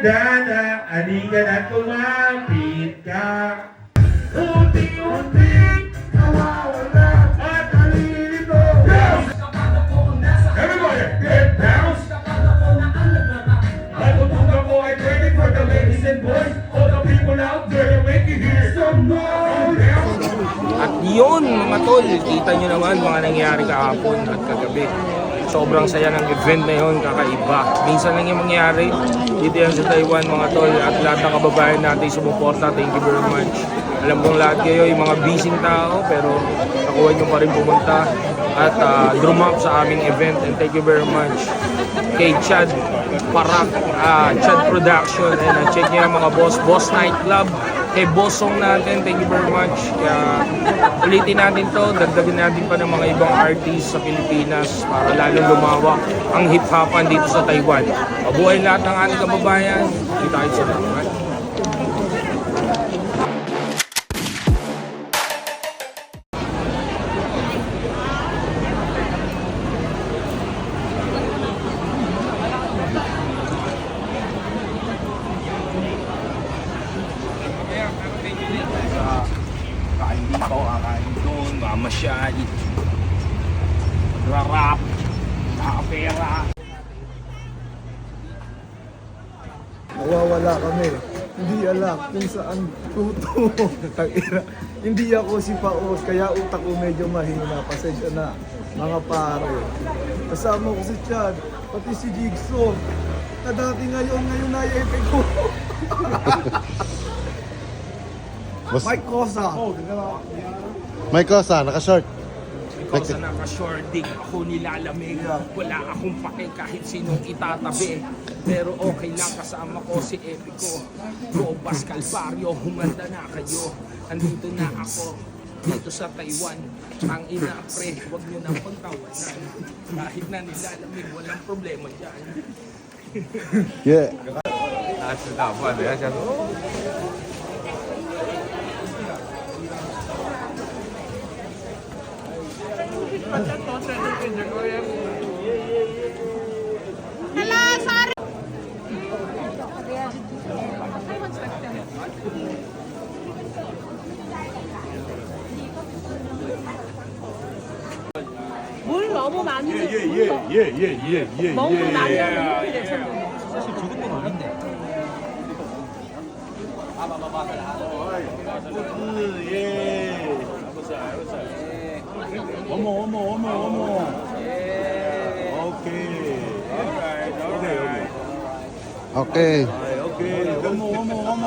hagdanan, halika na tumapit ka. Unti-unti nawawala at nalilito. Everybody, get down. At tutugan ko ay ready for the ladies and boys. All the people out there, make you hear some noise. At yun mga tol, kita nyo naman mga nangyari kahapon at kagabi. Sobrang saya ng event na yun, kakaiba. Minsan lang yung mangyari, dito yan sa Taiwan mga tol. At lahat ng kababayan natin sumuporta, thank you very much. Alam kong lahat kayo yung mga busy tao, pero nakuha nyo pa rin pumunta at drum up sa aming event. And thank you very much kay Chad Parak, Chad Production. And check nyo yung mga Boss Nightclub. Kay Bossong natin, thank you very much. Kaya ulitin natin to, dagdagan natin pa ng mga ibang artists sa Pilipinas para lalong lumawak ang hip-hopan dito sa Taiwan. Mabuhay lahat ng ating kababayan. Kita tayo sa Taiwan. Kain dito, kakain doon, mamasyal, rarap, nakapera. Nawawala kami. Hindi alam kung saan tuto. Hindi ako si Paos, kaya utak ko medyo mahina. Pasensya na, mga pare. Kasama ko si Chad, pati si Jigsaw. Na dati ngayon na yung ko. Mike Cosa. Mike Cosa, naka-short. Ikaw sa naka-shorting, ako nilalamig. Wala akong pake kahit sinong itatabi. Pero okay lang, kasama ko si Epico. Robas Calvario, humanda na kayo. Andito na ako, dito sa Taiwan. Ang ina pre, huwag nyo nang pagtawanan. Kahit na nilalamig, walang problema dyan. Yeah. 물 너무 많이 너무 많이 하면 힘이 되잖아요. 사실 저것도 아닌데. 어머. Okay. 어머.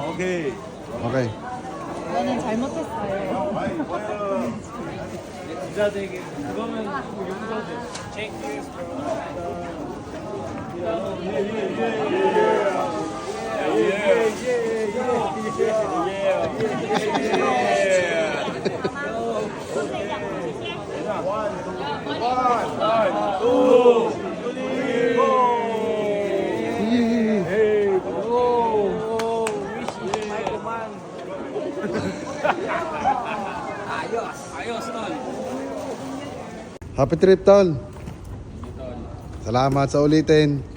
오케이. Okay. 저는 잘못했어요. 부자되게 그거는 용서돼. Ayos, tol. Happy trip, tol. Salamat sa ulitin.